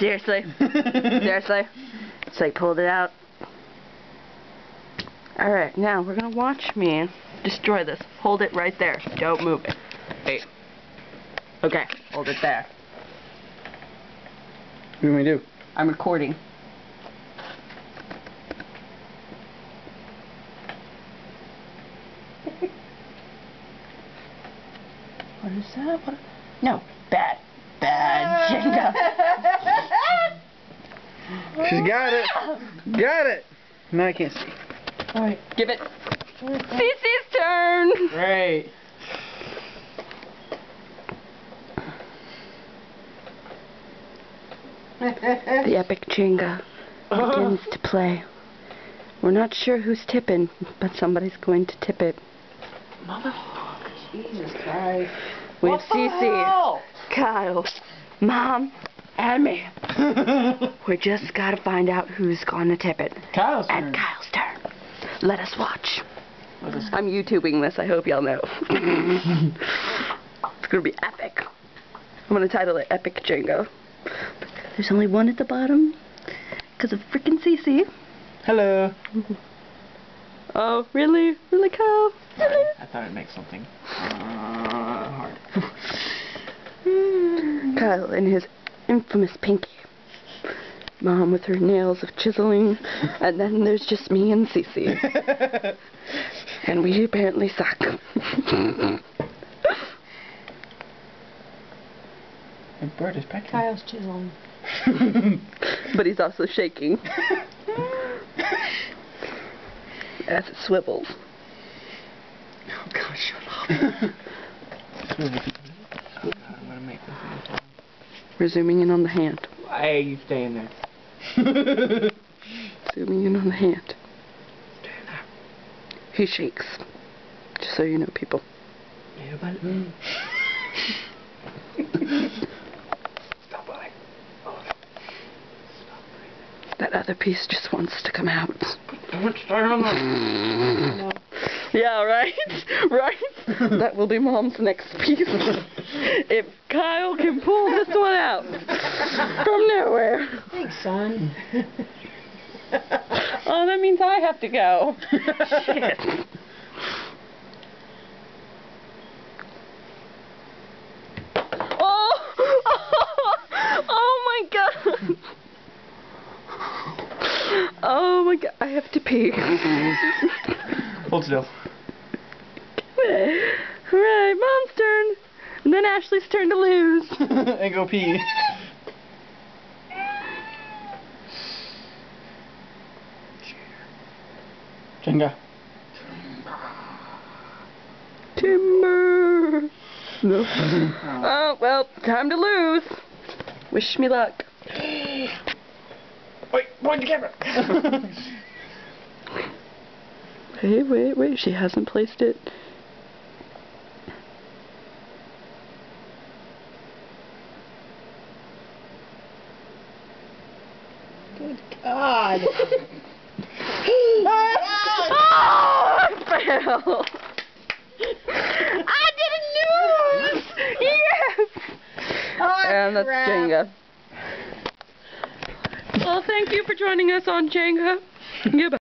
Seriously? Seriously? So he pulled it out. Alright, now we're gonna watch me destroy this. Hold it right there. Don't move it. Wait. Okay, hold it there. What do you want me to do? I'm recording. What is that? What? No, bad. Bad Jenga. She's got it. Got it. Now I can't see. Alright, give it. Cece's turn. Great. The epic Jenga begins to play. We're not sure who's tipping, but somebody's going to tip it. Motherfucker. Jesus Christ. We have Cece, Kyle, Mom, and me. We just gotta find out who's gonna tip it. Kyle's turn. And Kyle's turn. Let us watch. I'm YouTubing this, I hope y'all know. It's gonna be epic. I'm gonna title it Epic Jenga. There's only one at the bottom, because of frickin' Cece. Hello. Oh, really? Really, Kyle? Really? I thought I'd make something hard. Kyle in his infamous pinky. Mom with her nails of chiseling. And then there's just me and Cece. And we apparently suck. The bird is pecking. Kyle's chiseling. But he's also shaking. As it swivels. Oh God, shut up. Oh God, I'm gonna make this. We're zooming in on the hand. Why are you staying there? Zooming in on the hand. Stay there. He shakes. Just so you know, people. Yeah, but stop by. Oh. Stop breathing. That other piece just wants to come out. Don't start on the. Yeah, right? Right? That will be Mom's next piece. If Kyle can pull this one out from nowhere. Thanks, son. Oh, that means I have to go. Shit. Oh! Oh my God! Oh my God, I have to pee. Hold still. Alright, Mom's turn. And then Ashley's turn to lose. And go pee. Jenga. Timber. No. Oh, well, time to lose. Wish me luck. Wait, point the camera. Hey, wait, she hasn't placed it. Good God. Oh, I fell. I didn't lose. Yes. Oh, And that's crap. Jenga. Well, thank you for joining us on Jenga. Goodbye.